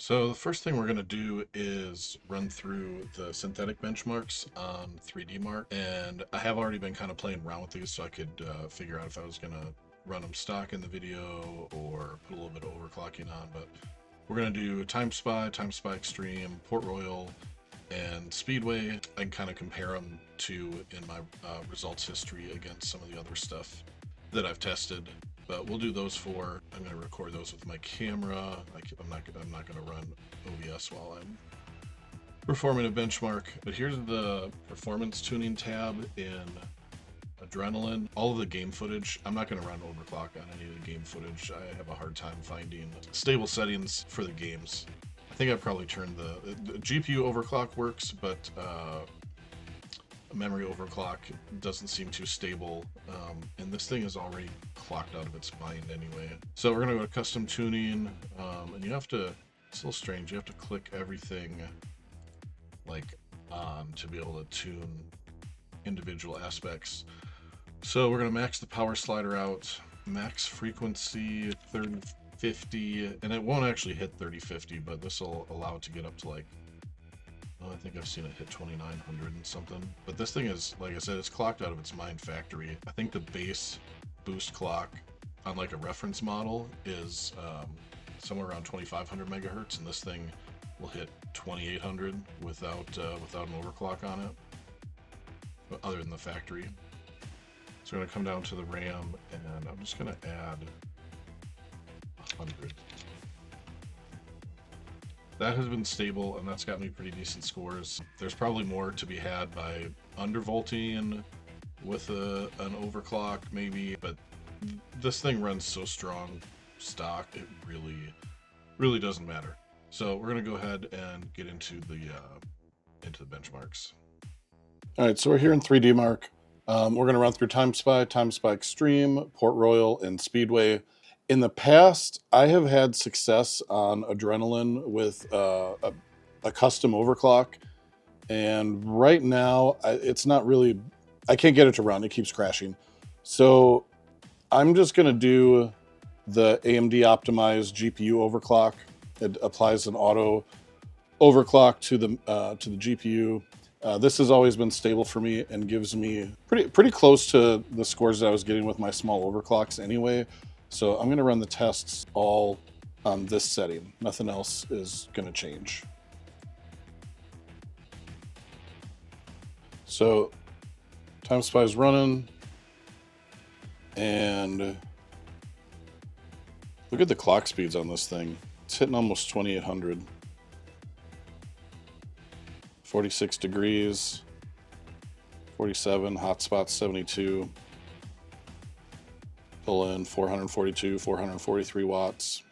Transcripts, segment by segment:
So the first thing we're going to do is run through the synthetic benchmarks on 3DMark, and I have already been kind of playing around with these so I could figure out if I was going to run them stock in the video or put a little bit of overclocking on, but we're going to do Timespy Extreme, Port Royal, and Speedway. I can kind of compare them to in my results history against some of the other stuff that I've tested. But we'll do those four. I'm going to record those with my camera. I'm not going to run OBS while I'm performing a benchmark. But here's the performance tuning tab in Adrenaline. All of the game footage, I'm not going to run overclock on any of the game footage. I have a hard time finding stable settings for the games. I think I probably turned the GPU overclock works, but memory overclock doesn't seem too stable, and this thing is already clocked out of its mind anyway. So we're gonna go to custom tuning, and you have to, it's a little strange, you have to click everything like on to be able to tune individual aspects. So we're gonna max the power slider out, max frequency 3050, and it won't actually hit 3050, but this will allow it to get up to like, I think I've seen it hit 2900 and something. But this thing is, like I said, it's clocked out of its mind factory. I think the base boost clock on like a reference model is somewhere around 2500 megahertz, and this thing will hit 2800 without an overclock on it, but other than the factory. So we're going to come down to the RAM, and I'm just going to add 100. That has been stable, and that's got me pretty decent scores. There's probably more to be had by undervolting with an overclock maybe, but this thing runs so strong stock, it really doesn't matter. So we're gonna go ahead and get into the benchmarks. All right, so we're here in 3DMark. We're gonna run through Timespy Extreme, Port Royal, and Speedway. In the past, I have had success on Adrenaline with a custom overclock, and right now it's not really, I can't get it to run, it keeps crashing. So I'm just gonna do the AMD optimized GPU overclock. It applies an auto overclock to the GPU. This has always been stable for me and gives me pretty close to the scores that I was getting with my small overclocks anyway. So I'm going to run the tests all on this setting. Nothing else is going to change. So Timespy is running, and look at the clock speeds on this thing. It's hitting almost 2800. 46 degrees, 47, hotspot 72. Pull in 442, 443 watts.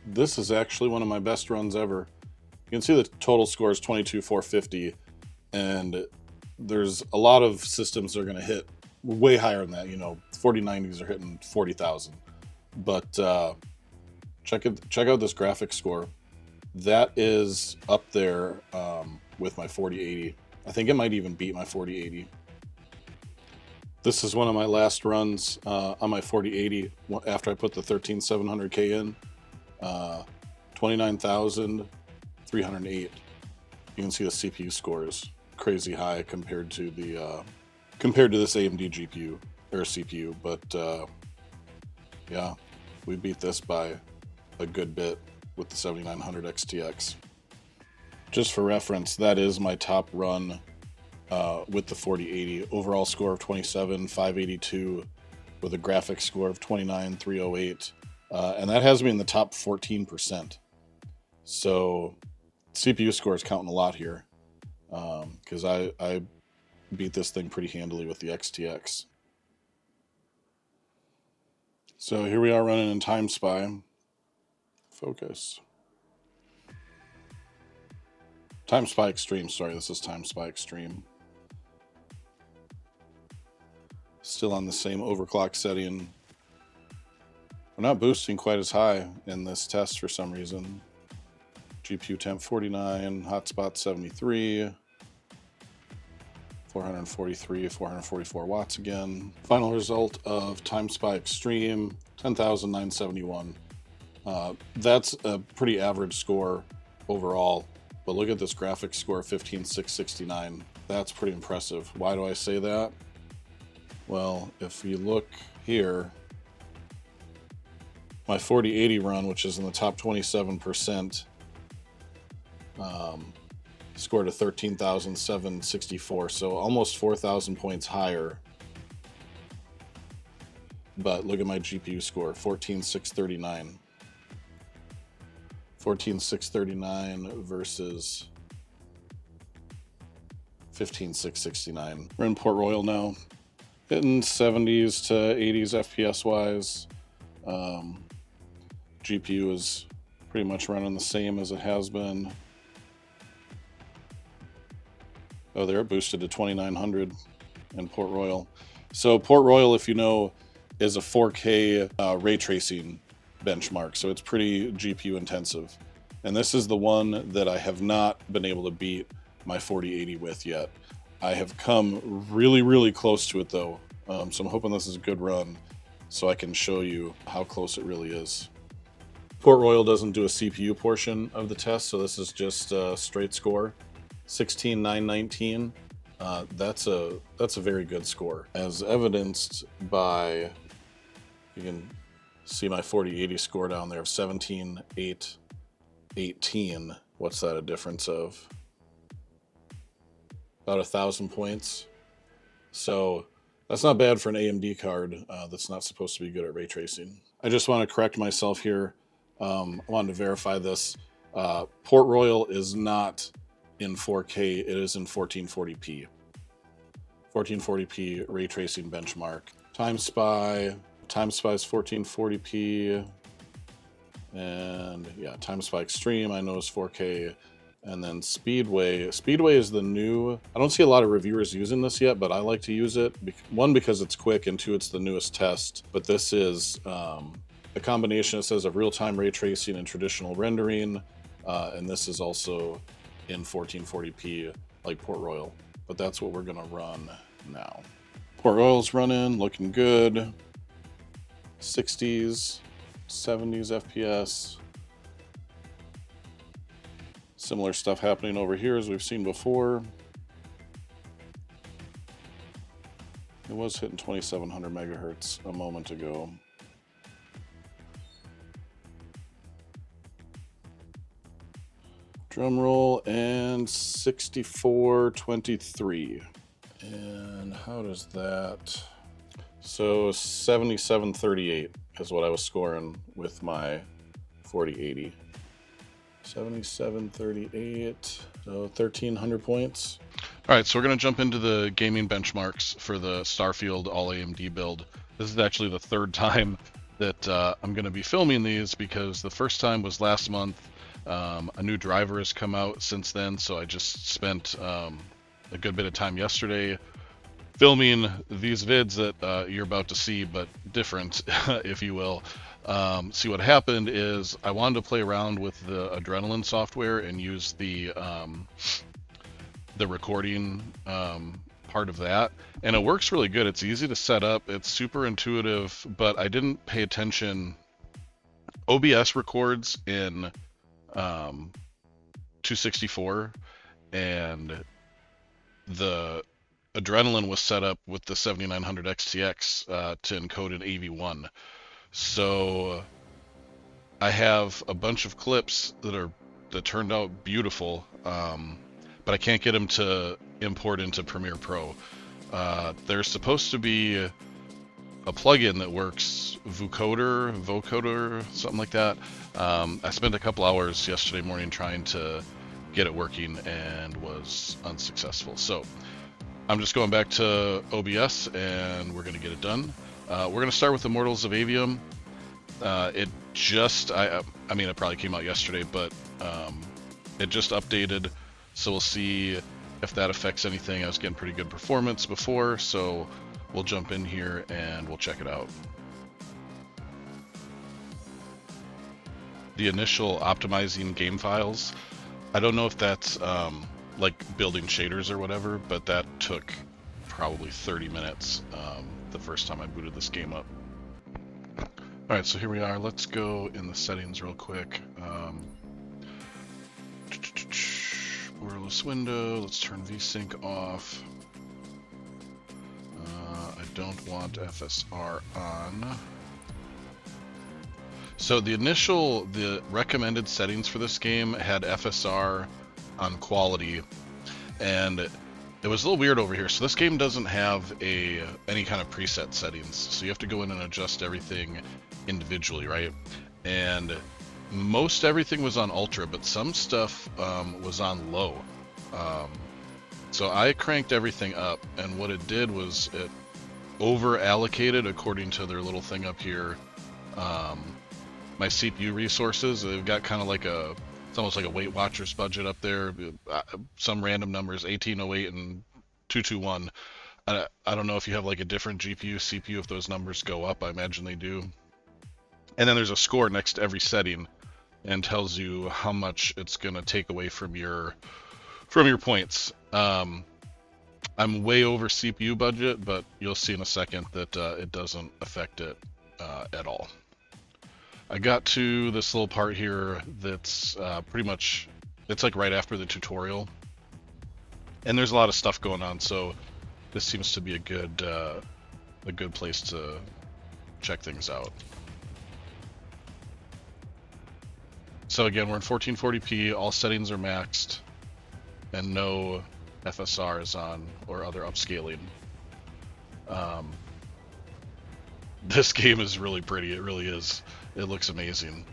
This is actually one of my best runs ever. You can see the total score is 22,450, and there's a lot of systems that are going to hit way higher than that. You know, 4090s are hitting 40,000. But check out this graphics score. That is up there with my 4080. I think it might even beat my 4080. This is one of my last runs on my 4080 after I put the 13700K in. 29,308. You can see the CPU score is crazy high compared to this AMD GPU or CPU, but yeah, we beat this by a good bit with the 7900 XTX. Just for reference, that is my top run with the 4080. Overall score of 27,582 with a graphics score of 29,308. And that has me in the top 14%. So CPU score is counting a lot here because I beat this thing pretty handily with the XTX. So here we are running in Timespy. Focus. Timespy Extreme, sorry, this is Timespy Extreme. Still on the same overclock setting. We're not boosting quite as high in this test for some reason. GPU temp 49, hotspot 73, 443, 444 watts again. Final result of Timespy Extreme, 10,971. That's a pretty average score overall. But look at this graphics score, 15669. That's pretty impressive. Why do I say that? Well, if you look here, my 4080 run, which is in the top 27%, scored a 13,764, so almost 4,000 points higher. But look at my GPU score, 14,639. 14,639 versus 15,669. We're in Port Royal now, hitting 70s to 80s FPS wise. GPU is pretty much running the same as it has been. Oh, there it boosted to 2900 in Port Royal. So Port Royal, if you know, is a 4K ray tracing benchmark, so it's pretty GPU intensive. And this is the one that I have not been able to beat my 4080 with yet. I have come really, really close to it though, so I'm hoping this is a good run so I can show you how close it really is. Port Royal doesn't do a CPU portion of the test, so this is just a straight score. 16,919. That's a very good score, as evidenced by, you can see my 4080 score down there of 17,818. What's that a difference of? About 1,000 points. So that's not bad for an AMD card that's not supposed to be good at ray tracing. I just want to correct myself here. I wanted to verify this. Port Royal is not in 4K, it is in 1440p. 1440p ray tracing benchmark. Timespy's 1440p, and yeah, Timespy Extreme I know is 4K, and then Speedway. Speedway is the new. I don't see a lot of reviewers using this yet, but I like to use it. One, because it's quick, and two, it's the newest test. But this is a combination, it says, of real-time ray tracing and traditional rendering, and this is also in 1440p like Port Royal, but that's what we're gonna run now. Port Royal's running, looking good. 60s, 70s FPS. Similar stuff happening over here as we've seen before. It was hitting 2700 megahertz a moment ago. Drum roll, and 6423. And how does that? So 7738 is what I was scoring with my 4080. 7738, so 1,300 points. All right, so we're gonna jump into the gaming benchmarks for the Starfield all AMD build. This is actually the third time that I'm gonna be filming these, because the first time was last month. A new driver has come out since then, so I just spent a good bit of time yesterday filming these vids that you're about to see, but different, if you will. See, what happened is I wanted to play around with the Adrenaline software and use the recording part of that, and it works really good. It's easy to set up, it's super intuitive, but I didn't pay attention. OBS records in 264, and the Adrenaline was set up with the 7900 XTX to encode in AV1. So I have a bunch of clips that turned out beautiful, but I can't get them to import into Premiere Pro. There's supposed to be a plugin that works, vocoder, something like that. I spent a couple hours yesterday morning trying to get it working and was unsuccessful. So I'm just going back to OBS and we're going to get it done. We're going to start with Immortals of Aveum. It just, I mean, it probably came out yesterday, but it just updated, so we'll see if that affects anything. I was getting pretty good performance before, so we'll jump in here and we'll check it out. The initial optimizing game files, I don't know if that's like building shaders or whatever, but that took probably 30 minutes the first time I booted this game up. Alright, so here we are. Let's go in the settings real quick. Borderless window. Let's turn VSync off. I don't want FSR on. So the recommended settings for this game had FSR on quality, and it was a little weird over here. So this game doesn't have any kind of preset settings, so you have to go in and adjust everything individually, right? And most everything was on ultra, but some stuff was on low. So I cranked everything up, and what it did was it over allocated according to their little thing up here. My CPU resources, they've got kind of like it's almost like a Weight Watchers budget up there. Some random numbers, 1808 and 221. I don't know if you have like a different GPU, CPU, if those numbers go up. I imagine they do. And then there's a score next to every setting and tells you how much it's going to take away from your points. I'm way over CPU budget, but you'll see in a second that it doesn't affect it at all. I got to this little part here that's pretty much, it's like right after the tutorial, and there's a lot of stuff going on, so this seems to be a good place to check things out. So again, we're in 1440p, all settings are maxed, and no FSR is on or other upscaling. This game is really pretty, it really is. It looks amazing.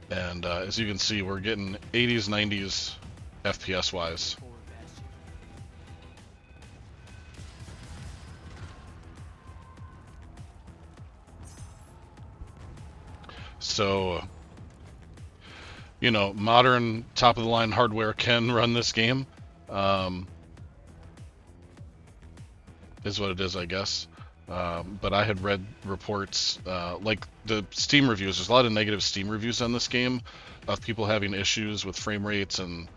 And as you can see, we're getting 80s, 90s FPS wise. So, you know, modern top of the line hardware can run this game. Is what it is, I guess. But I had read reports, like the Steam reviews, there's a lot of negative Steam reviews on this game of people having issues with frame rates and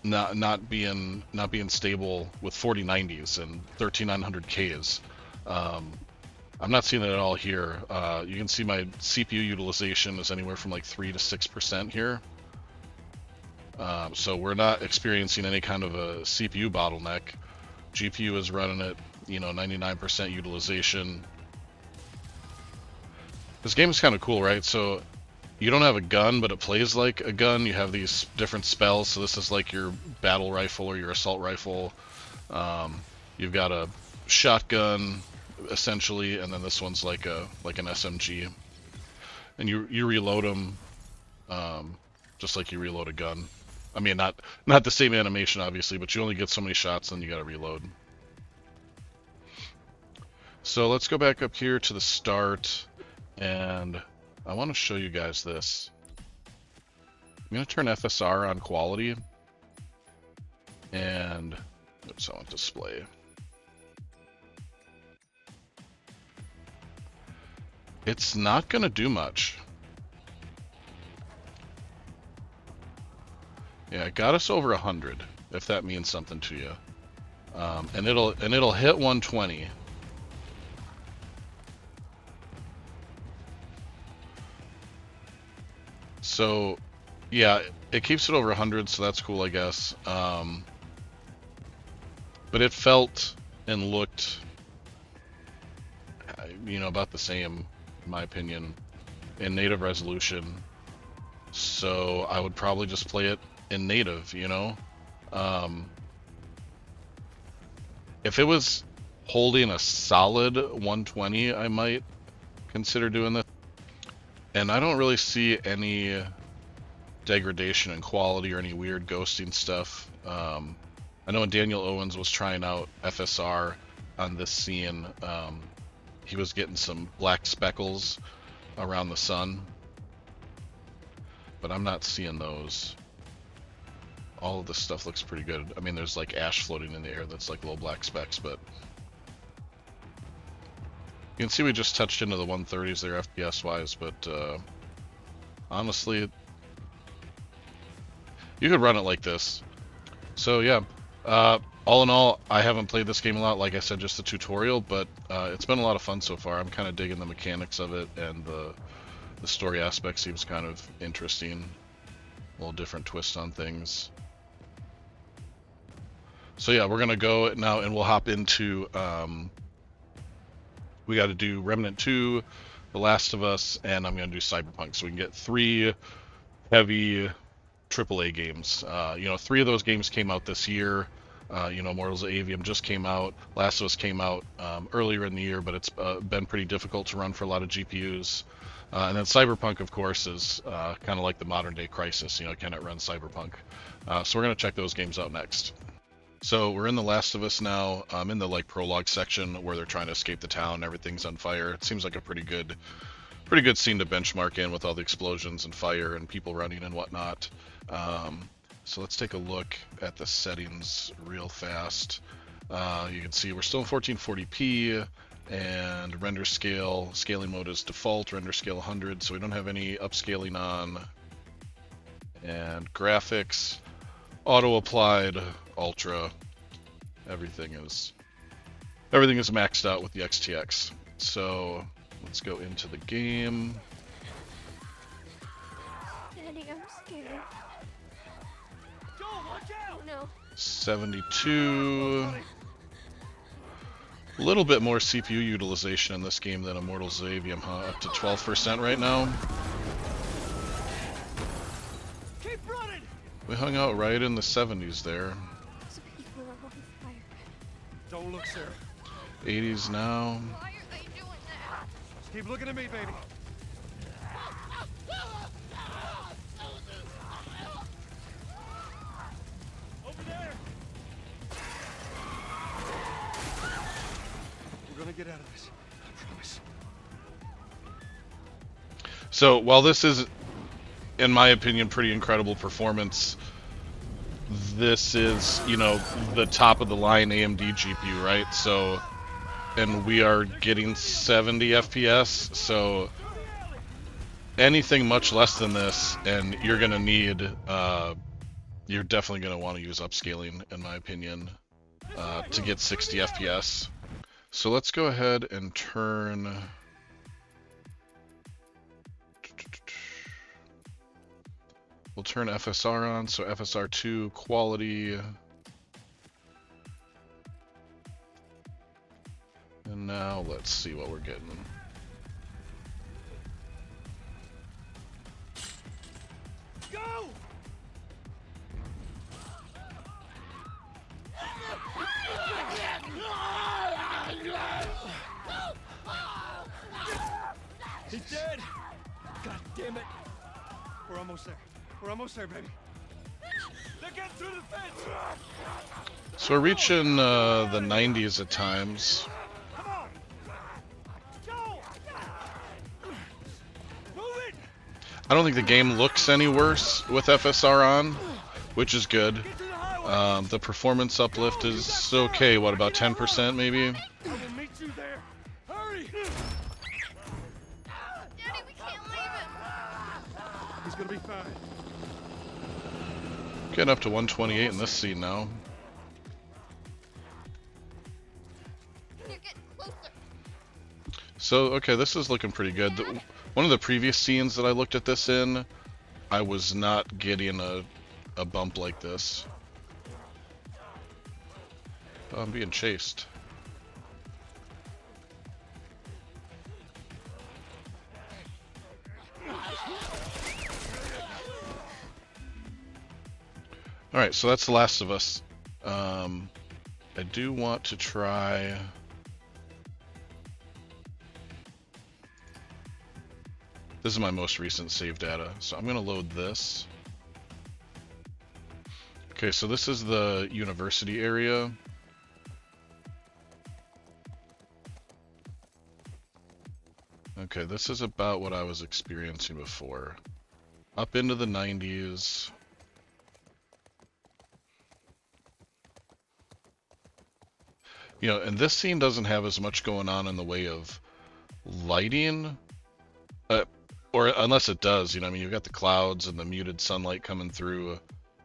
not being stable with 4090s and 13900Ks. I'm not seeing it at all here. You can see my CPU utilization is anywhere from like 3 to 6% here. So we're not experiencing any kind of a CPU bottleneck. GPU is running at, 99% utilization. This game is kind of cool, right? So you don't have a gun, but it plays like a gun. You have these different spells. So this is like your battle rifle or your assault rifle. You've got a shotgun, essentially, and then this one's like an SMG. And you reload them just like you reload a gun. I mean, not the same animation, obviously, but you only get so many shots, then you gotta reload. So let's go back up here to the start, and I want to show you guys this. I'm gonna turn FSR on quality, and oops, I want display. It's not gonna do much. Yeah, it got us over 100, if that means something to you. And it'll hit 120. So, yeah, it keeps it over 100, so that's cool, I guess. But it felt and looked, about the same, in my opinion, in native resolution. So I would probably just play it in native, if it was holding a solid 120, I might consider doing this. And I don't really see any degradation in quality or any weird ghosting stuff. I know when Daniel Owens was trying out FSR on this scene, he was getting some black speckles around the sun, but I'm not seeing those. All of this stuff looks pretty good. I mean, there's like ash floating in the air that's like little black specks, but you can see we just touched into the 130s there FPS wise, but honestly, you could run it like this. So yeah, all in all, I haven't played this game a lot, like I said, just the tutorial, but it's been a lot of fun so far. I'm kind of digging the mechanics of it, and the story aspect seems kind of interesting. A little different twist on things. So yeah, we're gonna go now and we'll hop into, we got to do Remnant 2, The Last of Us, and I'm gonna do Cyberpunk. So we can get 3 heavy AAA games. You know, 3 of those games came out this year. You know, Immortals of Aveum just came out. Last of Us came out earlier in the year, but it's been pretty difficult to run for a lot of GPUs. And then Cyberpunk, of course, is kind of like the modern day Crisis. You know, can it run Cyberpunk? So we're going to check those games out next. So we're in The Last of Us now. I'm in the like prologue section where they're trying to escape the town. Everything's on fire. It seems like a pretty good scene to benchmark in with all the explosions and fire and people running and whatnot. So let's take a look at the settings real fast. You can see we're still in 1440p, and render scale, scaling mode is default, render scale 100, so we don't have any upscaling on. And graphics, auto applied, ultra, everything is maxed out with the XTX. So let's go into the game. Daddy, I'm scared. Joel, watch out! No. 72. A little bit more CPU utilization in this game than Immortals of Aveum, huh? Up to 12% right now. Keep running! We hung out right in the 70s there. Some people are on fire. Don't look, sir. 80s now. Why are they doing that? Just keep looking at me, baby. Over there. We're gonna get out of this. I promise. So while this is, in my opinion, pretty incredible performance, this is, you know, the top of the line AMD GPU, right? So, and we are getting 70 FPS, so anything much less than this, and you're gonna need, you're definitely gonna want to use upscaling, in my opinion, to get 60 FPS. So let's go ahead and turn. We'll turn FSR on, so FSR2 quality. And now let's see what we're getting. Go! He's dead! God damn it! We're almost there. We're almost there, baby. They're getting through the fence! So we're reaching the 90s at times. Come on! Go! Move it! I don't think the game looks any worse with FSR on, which is good. Get to the highway! The performance uplift is okay, what, about 10% maybe? I will meet you there. Hurry! Daddy, we can't leave him. He's gonna be fine. Getting up to 128 in this scene now. You're getting closer. So, okay, this is looking pretty good. One of the previous scenes that I looked at this in, I was not getting a bump like this. Oh, I'm being chased. Alright, so that's The Last of Us. I do want to try... This is my most recent save data, so I'm going to load this. Okay, so this is the university area. Okay, this is about what I was experiencing before. Up into the 90s. You know, and this scene doesn't have as much going on in the way of lighting. Or unless it does, you know, I mean, you've got the clouds and the muted sunlight coming through,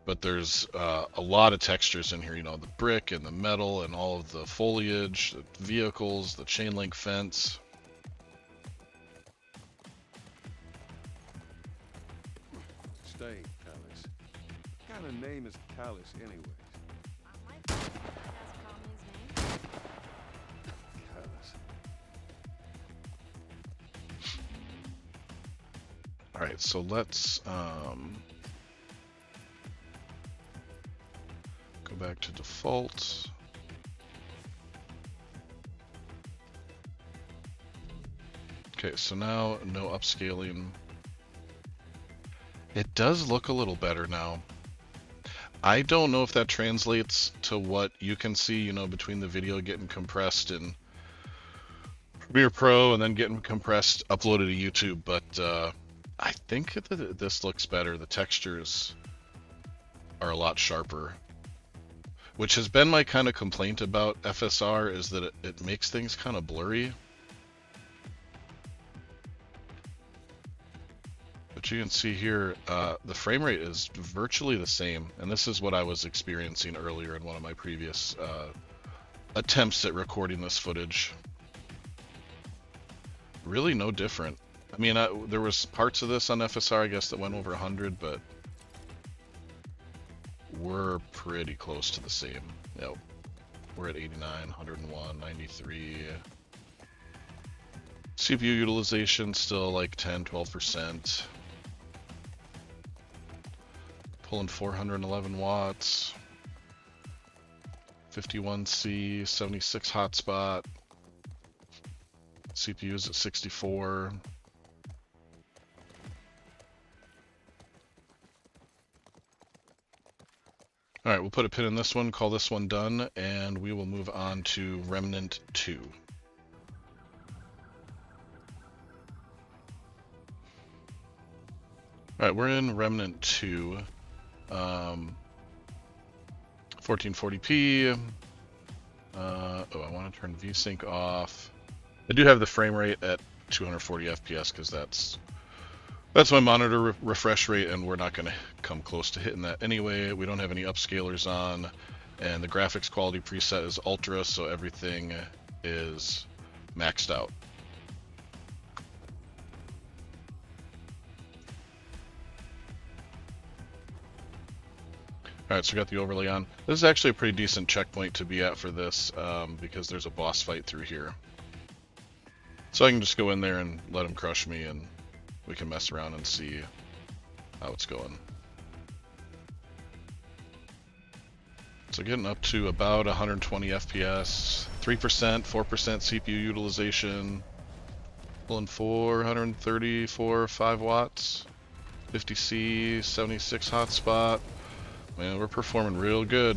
but there's a lot of textures in here, you know, the brick and the metal and all of the foliage, the vehicles, the chain link fence. staying, Talus. What kind of name is Talus, anyways? My father has called me his name. Talus. All right, so let's go back to default. Okay, so now no upscaling. It does look a little better now. I don't know if that translates to what you can see, you know, between the video getting compressed in Premiere Pro and then getting compressed, uploaded to YouTube, but I think that this looks better. The textures are a lot sharper, which has been my kind of complaint about FSR, is that it makes things kind of blurry. But you can see here, the frame rate is virtually the same, and this is what I was experiencing earlier in one of my previous attempts at recording this footage. Really no different. I mean, there was parts of this on FSR, I guess, that went over 100, but we're pretty close to the same. Yep. We're at 89, 101, 93. CPU utilization still like 10, 12%. Pulling 411 watts. 51C, 76 hotspot. CPU's at 64. All right, we'll put a pin in this one, call this one done, and we will move on to Remnant 2. All right, we're in Remnant 2. 1440p. Oh, I want to turn VSync off. I do have the frame rate at 240 FPS because that's my monitor refresh rate, and we're not going to come close to hitting that anyway. We don't have any upscalers on, and the graphics quality preset is ultra, so everything is maxed out. Alright, so we got the overlay on. This is actually a pretty decent checkpoint to be at for this, because there's a boss fight through here. So I can just go in there and let him crush me, and we can mess around and see how it's going. So getting up to about 120 FPS, 3%, 4% CPU utilization, pulling 434, 5 watts, 50C, 76 hotspot. Man, we're performing real good.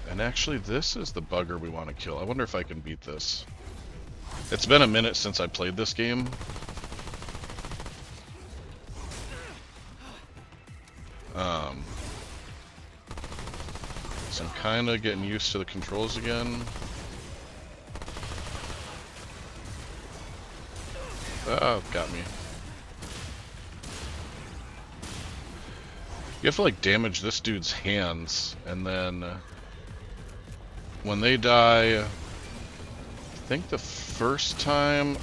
And actually, this is the bugger we want to kill. I wonder if I can beat this. It's been a minute since I played this game. So I'm kind of getting used to the controls again. Oh, got me. You have to like damage this dude's hands, and then when they die, I think the first time,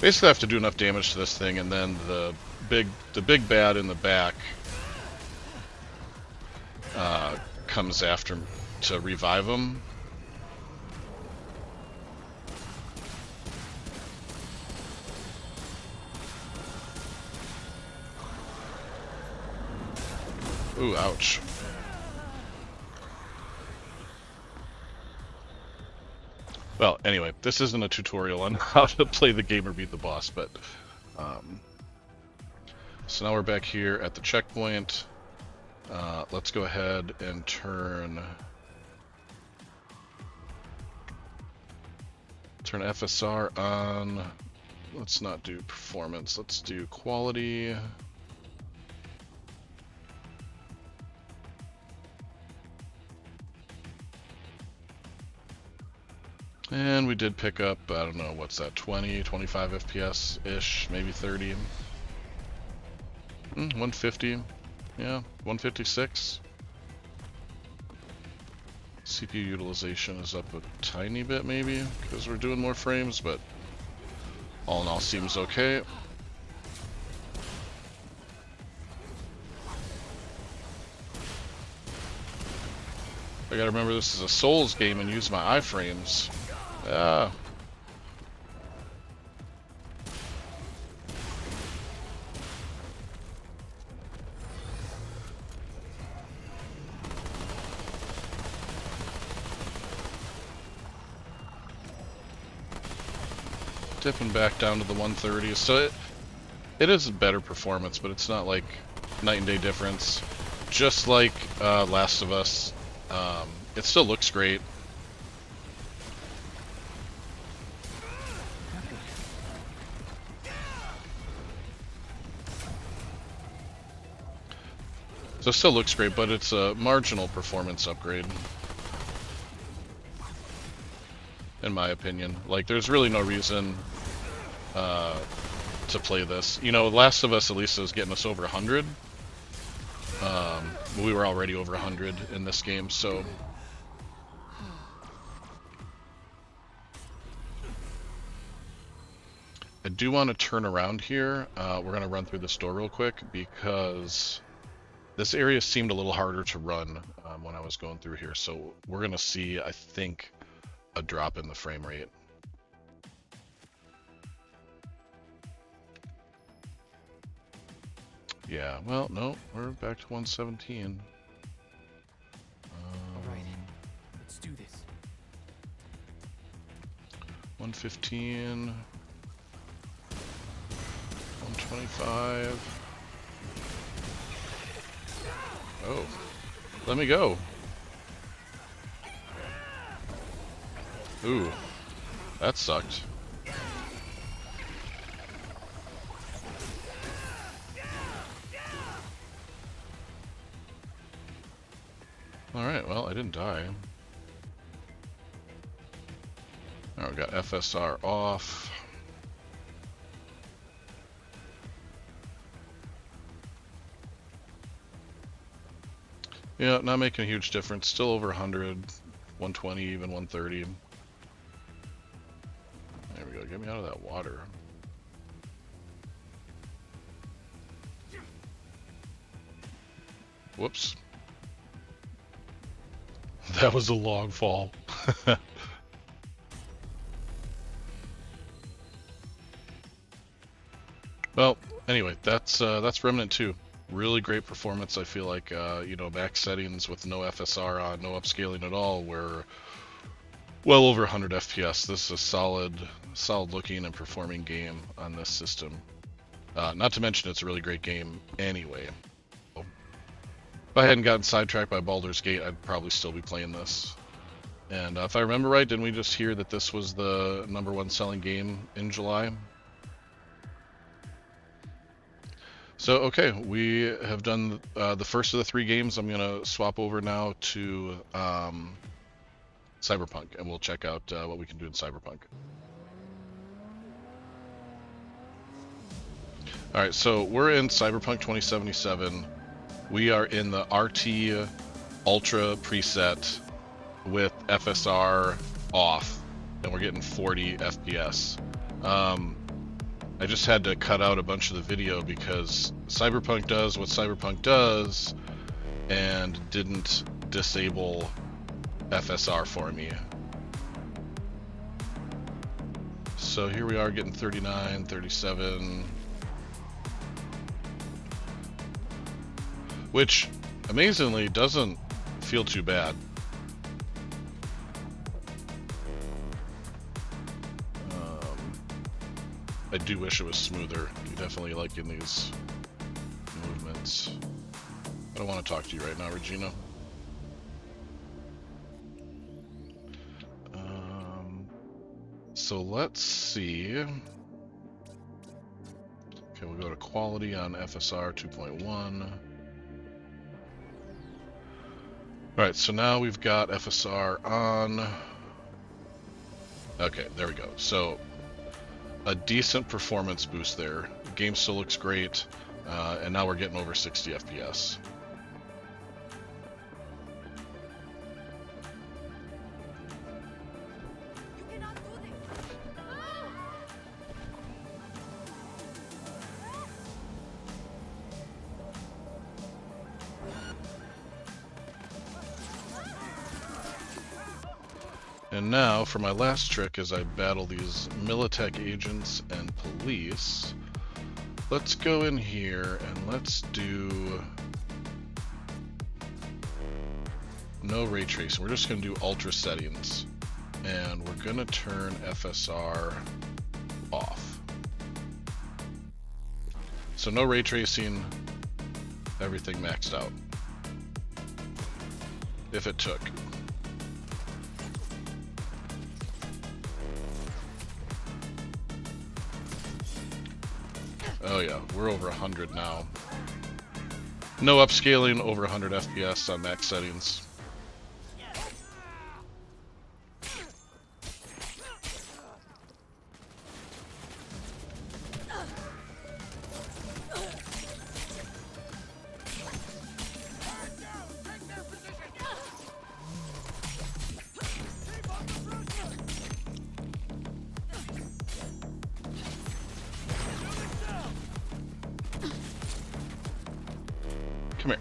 basically I have to do enough damage to this thing, and then the big bad in the back comes after to revive him. Ooh, ouch. Well, anyway, this isn't a tutorial on how to play the game or beat the boss, but so now we're back here at the checkpoint. Let's go ahead and turn FSR on. Let's not do performance, let's do quality. And we did pick up, I don't know, what's that, 20, 25 FPS-ish, maybe 30. 150, yeah, 156. CPU utilization is up a tiny bit maybe, because we're doing more frames, but all in all seems okay. I gotta remember this is a Souls game and use my iframes. Ah. Dipping back down to the 130s, so it is a better performance, but it's not like night and day difference. Just like Last of Us, it still looks great. So it still looks great, but it's a marginal performance upgrade. In my opinion. Like, there's really no reason to play this. You know, Last of Us at least is getting us over 100. We were already over 100 in this game, so... I do want to turn around here. We're going to run through this door real quick, because this area seemed a little harder to run when I was going through here. So we're going to see, I think, a drop in the frame rate. Yeah, well, no, we're back to 117. Alright, let's do this. 115. 125. Oh, let me go. Ooh, that sucked. Alright, well, I didn't die. Now we got FSR off. Yeah, not making a huge difference. Still over 100, 120, even 130. There we go. Get me out of that water. Whoops. That was a long fall. Well, anyway, that's Remnant 2. Really great performance. I feel like, you know, max settings with no FSR on, no upscaling at all, we're well over 100 FPS. This is a solid looking and performing game on this system. Not to mention it's a really great game anyway. If I hadn't gotten sidetracked by Baldur's Gate, I'd probably still be playing this. And if I remember right, didn't we just hear that this was the #1 selling game in July? So, okay, we have done the first of the 3 games. I'm going to swap over now to Cyberpunk, and we'll check out what we can do in Cyberpunk. Alright, so we're in Cyberpunk 2077. We are in the RT Ultra preset with FSR off, and we're getting 40 FPS. I just had to cut out a bunch of the video because Cyberpunk does what Cyberpunk does and didn't disable FSR for me. So here we are getting 39, 37, which amazingly doesn't feel too bad. I do wish it was smoother. You definitely like in these movements. I don't want to talk to you right now, Regina. So let's see. Okay, we'll go to quality on FSR 2.1. Alright, so now we've got FSR on. Okay, there we go. So a decent performance boost there. The game still looks great, and now we're getting over 60 FPS. You cannot do this. And now for my last trick as I battle these Militech agents and police, let's go in here and let's do no ray tracing. We're just going to do ultra settings, and we're going to turn FSR off. So no ray tracing, everything maxed out. If it took. Oh yeah, we're over 100 now. No upscaling, over 100 FPS on max settings. Come here.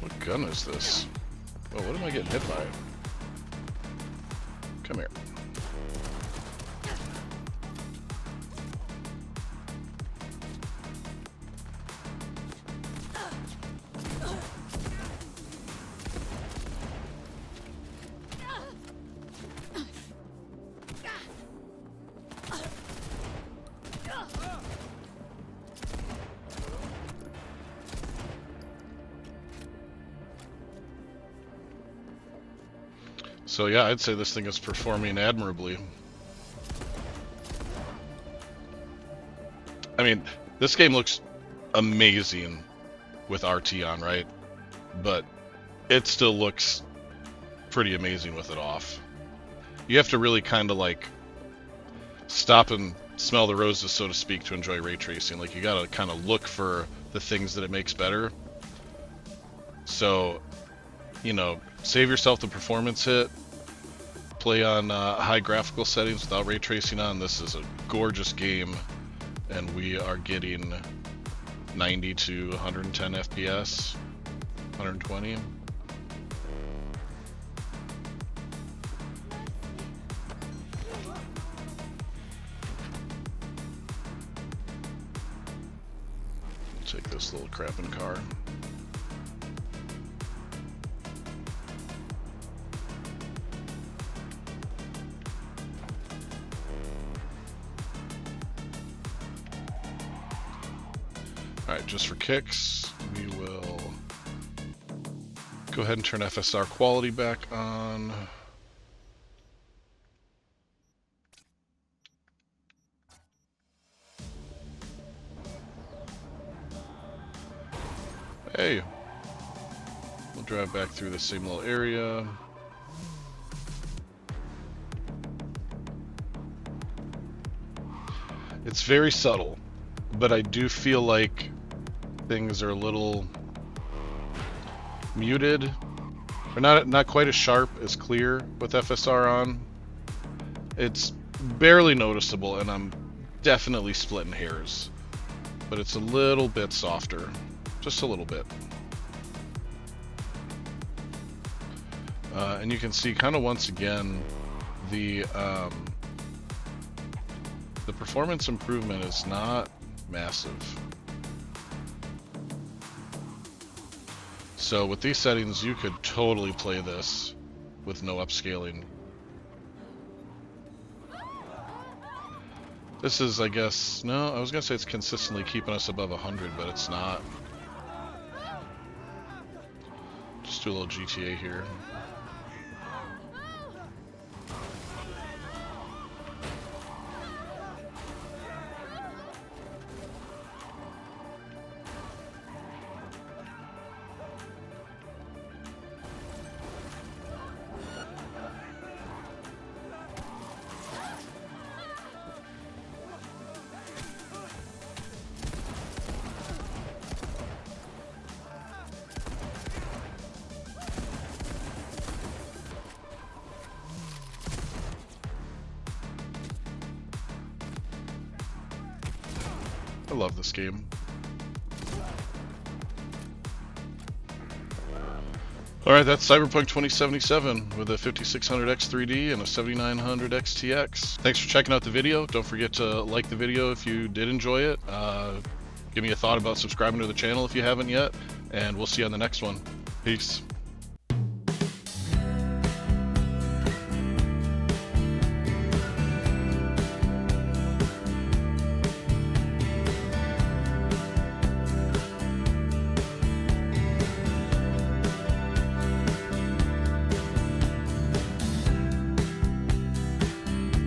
What gun is this? Oh, what am I getting hit by? Come here. So yeah, I'd say this thing is performing admirably. I mean, this game looks amazing with RT on, right? But it still looks pretty amazing with it off. You have to really kind of like stop and smell the roses, so to speak, to enjoy ray tracing. Like, you gotta kind of look for the things that it makes better. So, you know, save yourself the performance hit. Play on high graphical settings without ray tracing on. This is a gorgeous game, and we are getting 90 to 110 FPS, 120. Take this little crapping car. Alright, just for kicks, we will go ahead and turn FSR quality back on. Hey, we'll drive back through the same little area. It's very subtle, but I do feel like things are a little muted, or not quite as sharp as clear with FSR on. It's barely noticeable, and I'm definitely splitting hairs, but it's a little bit softer, just a little bit. And you can see kind of once again the performance improvement is not massive. So with these settings, you could totally play this with no upscaling. This is, I guess, no, I was gonna say it's consistently keeping us above 100, but it's not. Just do a little GTA here. love this game. Alright, that's Cyberpunk 2077 with a 5600X 3D and a 7900 XTX. Thanks for checking out the video. Don't forget to like the video if you did enjoy it. Give me a thought about subscribing to the channel if you haven't yet, and we'll see you on the next one. Peace.